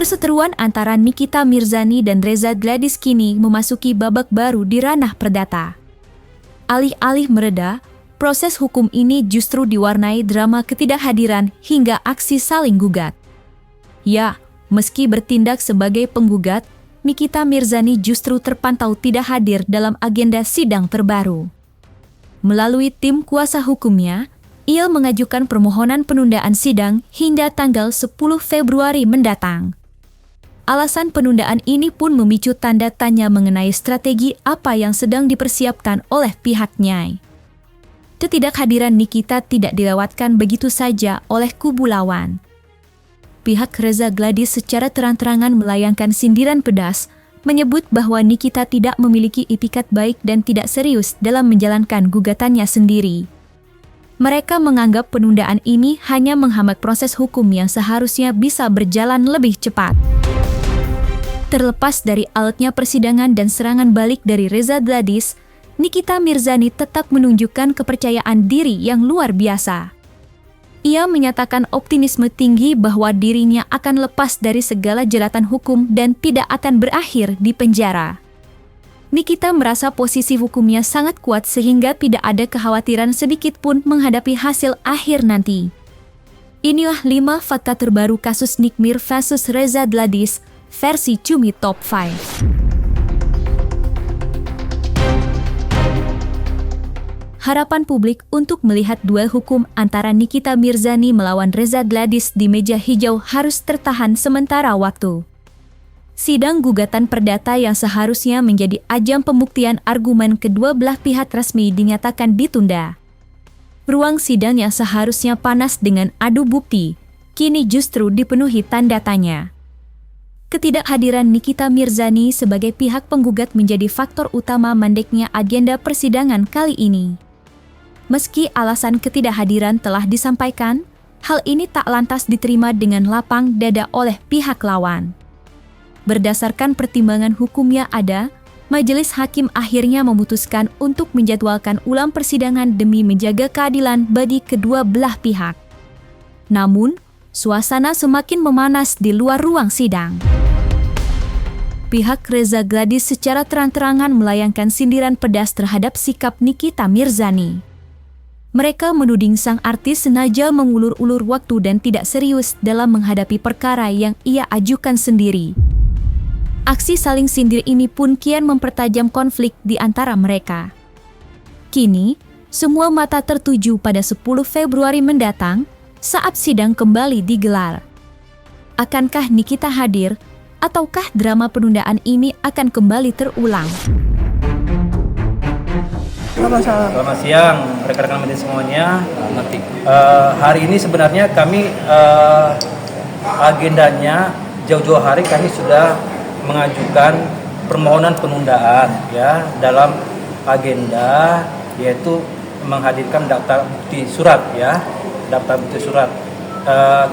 Perseteruan antara Nikita Mirzani dan Reza Gladys kini memasuki babak baru di ranah perdata. Alih-alih mereda, proses hukum ini justru diwarnai drama ketidakhadiran hingga aksi saling gugat. Ya, meski bertindak sebagai penggugat, Nikita Mirzani justru terpantau tidak hadir dalam agenda sidang terbaru. Melalui tim kuasa hukumnya, ia mengajukan permohonan penundaan sidang hingga tanggal 10 Februari mendatang. Alasan penundaan ini pun memicu tanda tanya mengenai strategi apa yang sedang dipersiapkan oleh pihaknya. Ketidakhadiran Nikita tidak dilewatkan begitu saja oleh kubu lawan. Pihak Reza Gladys secara terang-terangan melayangkan sindiran pedas, menyebut bahwa Nikita tidak memiliki itikat baik dan tidak serius dalam menjalankan gugatannya sendiri. Mereka menganggap penundaan ini hanya menghambat proses hukum yang seharusnya bisa berjalan lebih cepat. Terlepas dari alotnya persidangan dan serangan balik dari Reza Gladys, Nikita Mirzani tetap menunjukkan kepercayaan diri yang luar biasa. Ia menyatakan optimisme tinggi bahwa dirinya akan lepas dari segala jeratan hukum dan tidak akan berakhir di penjara. Nikita merasa posisi hukumnya sangat kuat sehingga tidak ada kekhawatiran sedikit pun menghadapi hasil akhir nanti. Inilah 5 fakta terbaru kasus Nikmir versus Reza Gladys versi Cumi Top 5. Harapan publik untuk melihat duel hukum antara Nikita Mirzani melawan Reza Gladys di meja hijau harus tertahan sementara waktu. Sidang gugatan perdata yang seharusnya menjadi ajang pembuktian argumen kedua belah pihak resmi dinyatakan ditunda. Ruang sidang yang seharusnya panas dengan adu bukti, kini justru dipenuhi tanda tanya. Ketidakhadiran Nikita Mirzani sebagai pihak penggugat menjadi faktor utama mandeknya agenda persidangan kali ini. Meski alasan ketidakhadiran telah disampaikan, hal ini tak lantas diterima dengan lapang dada oleh pihak lawan. Berdasarkan pertimbangan hukumnya ada, majelis hakim akhirnya memutuskan untuk menjadwalkan ulang persidangan demi menjaga keadilan bagi kedua belah pihak. Namun, suasana semakin memanas di luar ruang sidang. Pihak Reza Gladys secara terang-terangan melayangkan sindiran pedas terhadap sikap Nikita Mirzani. Mereka menuding sang artis sengaja mengulur-ulur waktu dan tidak serius dalam menghadapi perkara yang ia ajukan sendiri. Aksi saling sindir ini pun kian mempertajam konflik di antara mereka. Kini, semua mata tertuju pada 10 Februari mendatang saat sidang kembali digelar. Akankah Nikita hadir, ataukah drama penundaan ini akan kembali terulang? Selamat siang rekan-rekan media semuanya. Hari ini sebenarnya kami agendanya jauh-jauh hari kami sudah mengajukan permohonan penundaan ya dalam agenda yaitu menghadirkan daftar bukti surat ya daftar bukti surat.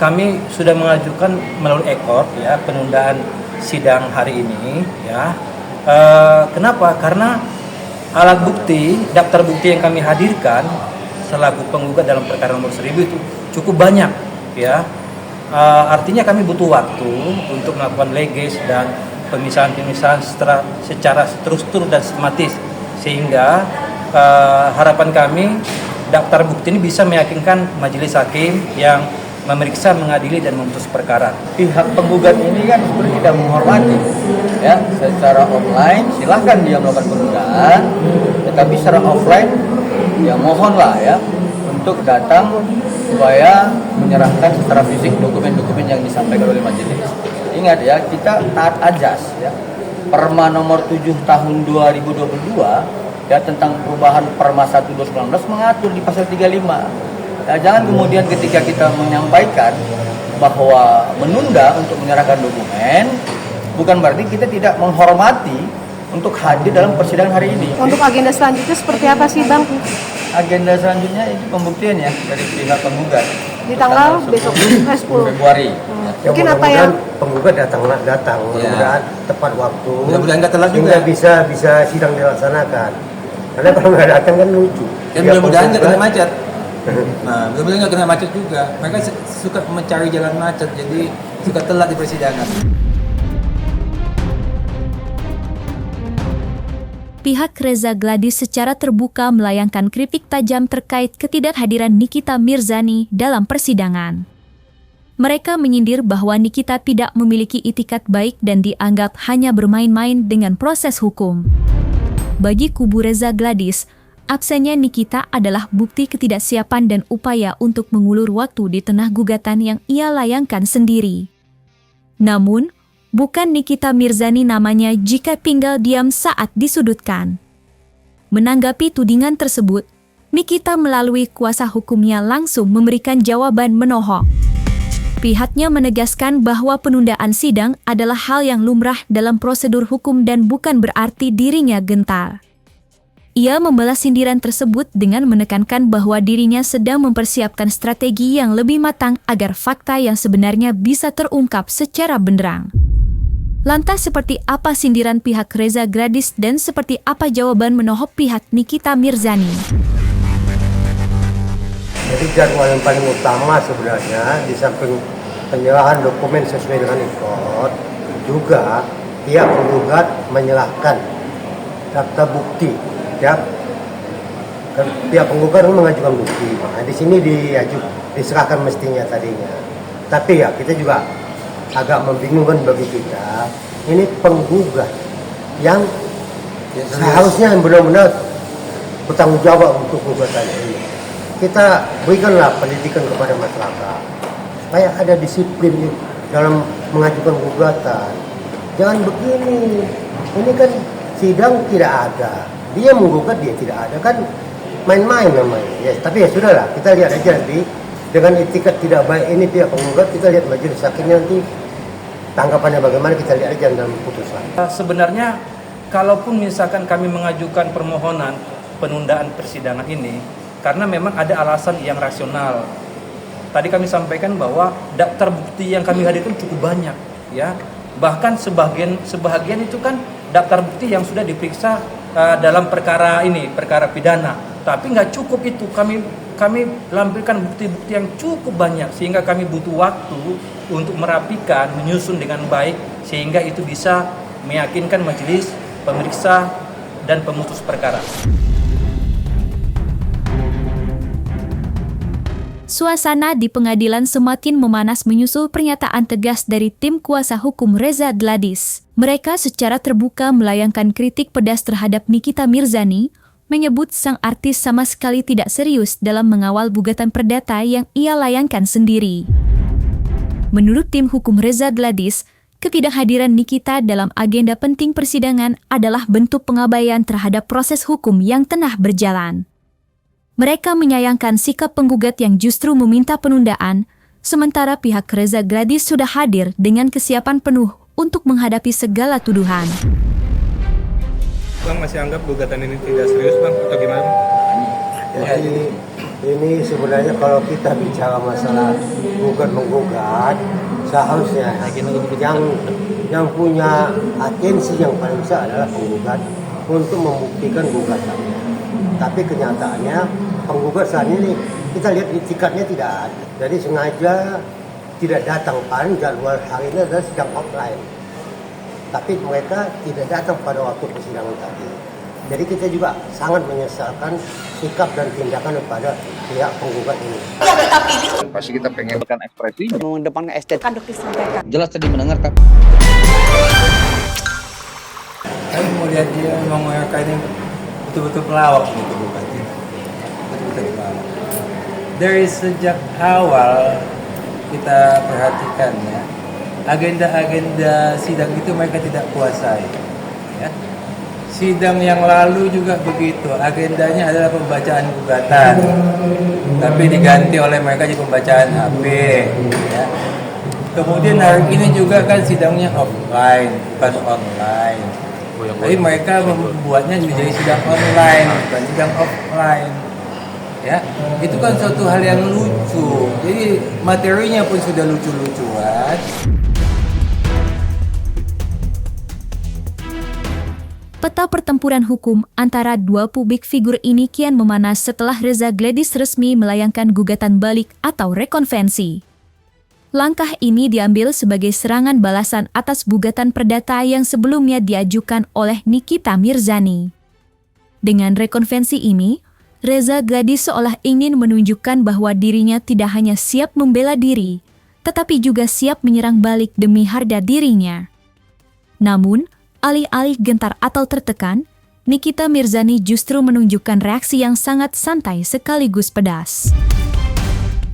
Kami sudah mengajukan melalui ekor ya penundaan sidang hari ini ya. Kenapa? Karena alat bukti, daftar bukti yang kami hadirkan selaku penggugat dalam perkara nomor 1000 itu cukup banyak ya. Artinya kami butuh waktu untuk melakukan leges dan pemisahan-pemisahan secara struktur dan sistematis sehingga harapan kami daftar bukti ini bisa meyakinkan majelis hakim yang memeriksa, mengadili dan memutus perkara. Pihak penggugat ini kan sebenarnya tidak menghormati ya, secara online silahkan dia melakukan penundaan, tetapi secara offline ya mohonlah ya untuk datang supaya menyerahkan secara fisik dokumen-dokumen yang disampaikan oleh majelis. Ingat ya, kita taat ajas ya. Perma nomor 7 tahun 2022 ya tentang perubahan Perma 1 2019 mengatur di pasal 35. Nah, jangan kemudian ketika kita menyampaikan bahwa menunda untuk menyerahkan dokumen, bukan berarti kita tidak menghormati untuk hadir dalam persidangan hari ini. Untuk agenda selanjutnya seperti apa sih Bang? Agenda selanjutnya itu pembuktian ya dari pihak penggugat. Di tanggal besok 10 Februari. Ya, mungkin apa yang penggugat datang mudah-mudahan tepat waktu. Mudah-mudahan nggak telat juga. Bisa sidang dilaksanakan. Karena kalau nggak datang kan lucu. Dan mudah-mudahan nggak kena macet. Nah, mudah-mudahan nggak kena macet juga. Mereka suka mencari jalan macet, jadi suka telat di persidangan. Pihak Reza Gladys secara terbuka melayangkan kritik tajam terkait ketidakhadiran Nikita Mirzani dalam persidangan. Mereka menyindir bahwa Nikita tidak memiliki itikat baik dan dianggap hanya bermain-main dengan proses hukum. Bagi kubu Reza Gladys, absennya Nikita adalah bukti ketidaksiapan dan upaya untuk mengulur waktu di tengah gugatan yang ia layangkan sendiri. Namun, bukan Nikita Mirzani namanya jika tinggal diam saat disudutkan. Menanggapi tudingan tersebut, Nikita melalui kuasa hukumnya langsung memberikan jawaban menohok. Pihaknya menegaskan bahwa penundaan sidang adalah hal yang lumrah dalam prosedur hukum dan bukan berarti dirinya gentar. Ia membalas sindiran tersebut dengan menekankan bahwa dirinya sedang mempersiapkan strategi yang lebih matang agar fakta yang sebenarnya bisa terungkap secara benderang. Lantas seperti apa sindiran pihak Reza Gladys dan seperti apa jawaban menohok pihak Nikita Mirzani? Jadi jadwal yang paling utama sebenarnya di samping penyerahan dokumen sesuai dengan ikot, juga pihak penggugat menyerahkan daftar bukti. Ya, pihak penggugat mengajukan bukti. Nah, di sini diserahkan mestinya tadinya. Tapi ya kita juga agak membingungkan bagi kita. Ini penggugat yang seharusnya benar-benar bertanggung jawab untuk gugatan ini. Kita berikanlah pendidikan kepada masyarakat supaya ada disiplin dalam mengajukan gugatan. Jangan begini. Ini kan sidang tidak ada. Dia menggugat, dia tidak ada, kan main-main namanya. Ya, tapi ya sudahlah, kita lihat aja nanti dengan etikat tidak baik ini pihak penggugat, kita lihat majelis hakimnya nanti tanggapannya bagaimana, kita lihat aja dalam putusan. Sebenarnya kalaupun misalkan kami mengajukan permohonan penundaan persidangan ini karena memang ada alasan yang rasional. Tadi kami sampaikan bahwa daftar bukti yang kami hadirkan cukup banyak, ya. Bahkan sebagian itu kan daftar bukti yang sudah diperiksa dalam perkara ini, perkara pidana. Tapi nggak cukup itu, kami lampirkan bukti-bukti yang cukup banyak sehingga kami butuh waktu untuk merapikan, menyusun dengan baik sehingga itu bisa meyakinkan majelis, pemeriksa dan pemutus perkara. Suasana di pengadilan semakin memanas menyusul pernyataan tegas dari tim kuasa hukum Reza Gladys. Mereka secara terbuka melayangkan kritik pedas terhadap Nikita Mirzani, menyebut sang artis sama sekali tidak serius dalam mengawal gugatan perdata yang ia layangkan sendiri. Menurut tim hukum Reza Gladys, ketidakhadiran Nikita dalam agenda penting persidangan adalah bentuk pengabaian terhadap proses hukum yang tengah berjalan. Mereka menyayangkan sikap penggugat yang justru meminta penundaan, sementara pihak Reza Gladys sudah hadir dengan kesiapan penuh untuk menghadapi segala tuduhan. Bang masih anggap gugatan ini tidak serius, Bang, atau gimana? Jadi ini sebenarnya kalau kita bicara masalah gugat-menggugat, seharusnya yang punya atensi yang paling besar adalah penggugat untuk membuktikan gugatannya. Tapi kenyataannya penggugat saat ini kita lihat itikadnya tidak ada. Jadi sengaja tidak datang, paling jadwal hari ini adalah sidang offline. Tapi mereka tidak datang pada waktu persidangan tadi. Jadi kita juga sangat menyesalkan sikap dan tindakan kepada pihak penggugat ini. Pasti kita pengen ekspresinya. Mengedepankan estetika disampaikan. Jelas tadi mendengar kan. Kami mau lihat dia memang mereka ini betul-betul pelawak gitu bupati. Betul-betul pelawak. Dari sejak awal kita perhatikan ya, agenda-agenda sidang itu mereka tidak kuasai. Ya. Sidang yang lalu juga begitu, agendanya adalah pembacaan gugatan, tapi diganti oleh mereka jadi pembacaan HP. Ya. Kemudian hari ini juga kan sidangnya offline, bukan online. Tapi mereka membuatnya menjadi sidang online, bukan sidang offline. Ya, itu kan suatu hal yang lucu. Jadi materinya pun sudah lucu-lucuan. Peta pertempuran hukum antara dua publik figur ini kian memanas setelah Reza Gladys resmi melayangkan gugatan balik atau rekonvensi. Langkah ini diambil sebagai serangan balasan atas gugatan perdata yang sebelumnya diajukan oleh Nikita Mirzani. Dengan rekonvensi ini, Reza Gladys seolah ingin menunjukkan bahwa dirinya tidak hanya siap membela diri, tetapi juga siap menyerang balik demi harga dirinya. Namun, alih-alih gentar atau tertekan, Nikita Mirzani justru menunjukkan reaksi yang sangat santai sekaligus pedas.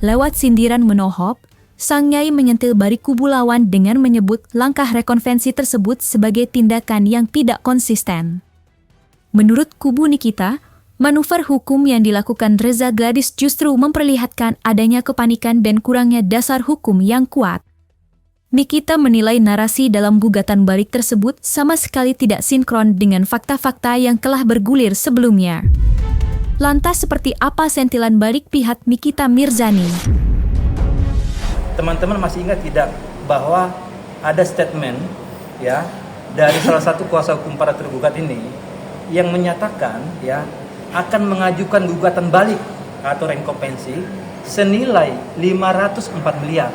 Lewat sindiran menohok, sang Nyai menyentil balik kubu lawan dengan menyebut langkah rekonvensi tersebut sebagai tindakan yang tidak konsisten. Menurut kubu Nikita, manuver hukum yang dilakukan Reza Gladys justru memperlihatkan adanya kepanikan dan kurangnya dasar hukum yang kuat. Nikita menilai narasi dalam gugatan balik tersebut sama sekali tidak sinkron dengan fakta-fakta yang telah bergulir sebelumnya. Lantas seperti apa sentilan balik pihak Nikita Mirzani? Teman-teman masih ingat tidak bahwa ada statement ya dari salah satu kuasa hukum para tergugat ini yang menyatakan ya akan mengajukan gugatan balik atau rekompensi senilai 504 miliar.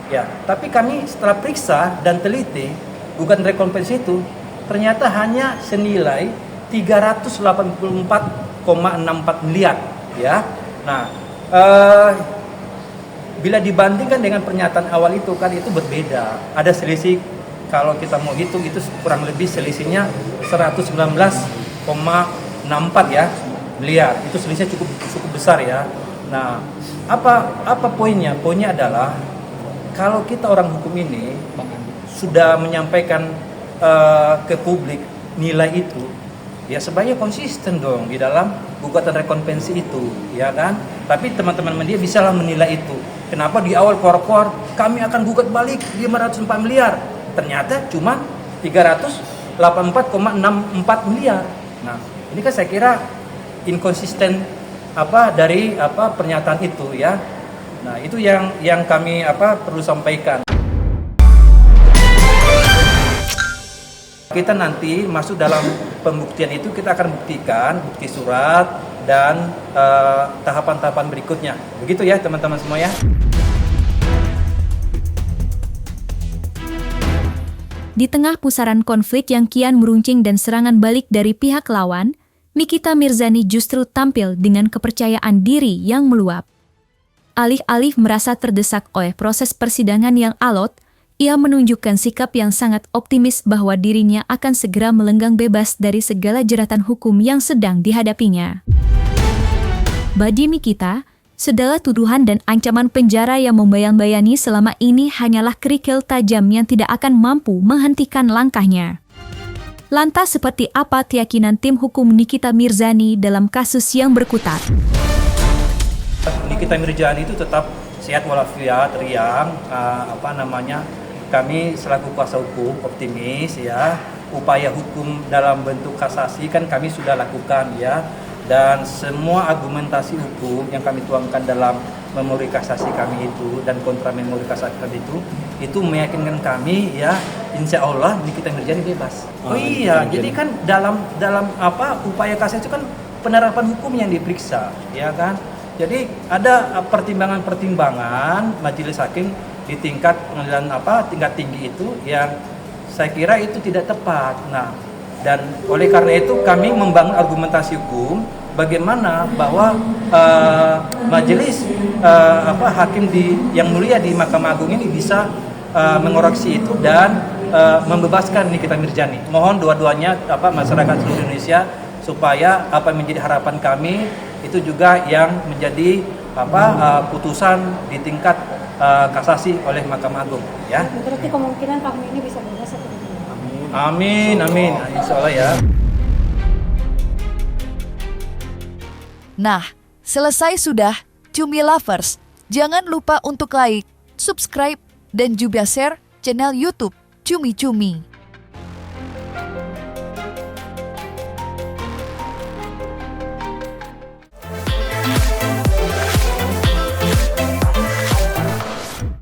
Ya, tapi kami setelah periksa dan teliti gugatan rekompensi itu ternyata hanya senilai 384,64 miliar ya. Nah, bila dibandingkan dengan pernyataan awal itu kan itu berbeda. Ada selisih, kalau kita mau hitung itu kurang lebih selisihnya 119,64 ya miliar. Itu selisihnya cukup besar ya. Nah, apa poinnya? Poinnya adalah kalau kita orang hukum ini sudah menyampaikan ke publik nilai itu, ya sebaiknya konsisten dong di dalam gugatan rekonvensi itu, ya kan? Tapi teman-teman media bisalah menilai itu. Kenapa di awal kor-kor kami akan gugat balik 504 miliar, ternyata cuma 384,64 miliar. Nah, ini kan saya kira inkonsisten dari pernyataan itu ya. Nah, itu yang kami perlu sampaikan. Kita nanti masuk dalam pembuktian itu, kita akan buktikan bukti surat dan tahapan-tahapan berikutnya. Begitu ya teman-teman semua ya. Di tengah pusaran konflik yang kian meruncing dan serangan balik dari pihak lawan, Nikita Mirzani justru tampil dengan kepercayaan diri yang meluap. Alih-alih merasa terdesak oleh proses persidangan yang alot, ia menunjukkan sikap yang sangat optimis bahwa dirinya akan segera melenggang bebas dari segala jeratan hukum yang sedang dihadapinya. Bagi Nikita, segala tuduhan dan ancaman penjara yang membayang-bayangi selama ini hanyalah kerikil tajam yang tidak akan mampu menghentikan langkahnya. Lantas seperti apa keyakinan tim hukum Nikita Mirzani dalam kasus yang berkutat? Nikita Mirzani itu tetap sehat walafiat, riang, kami selaku kuasa hukum optimis ya, upaya hukum dalam bentuk kasasi kan kami sudah lakukan ya, dan semua argumentasi hukum yang kami tuangkan dalam memori kasasi kami itu dan kontra memori kasasi kami itu meyakinkan kami ya, insya Allah Nikita Mirzani bebas. Oh iya, jadi kan dalam upaya kasasi itu kan penerapan hukum yang diperiksa ya kan. Jadi ada pertimbangan majelis hakim di tingkat pengadilan tingkat tinggi itu yang saya kira itu tidak tepat. Nah, dan oleh karena itu kami membangun argumentasi hukum bagaimana bahwa majelis hakim yang mulia di Mahkamah Agung ini bisa mengoreksi itu dan membebaskan Nikita Mirzani. Mohon dua-duanya masyarakat seluruh Indonesia supaya apa yang menjadi harapan kami itu juga yang menjadi putusan di tingkat kasasi oleh Mahkamah Agung ya. Berarti kemungkinan kami ini bisa bebas atau tidak? Amin. Insya Allah ya. Nah, selesai sudah Cumi Lovers. Jangan lupa untuk like, subscribe, dan juga share channel YouTube Cumi Cumi.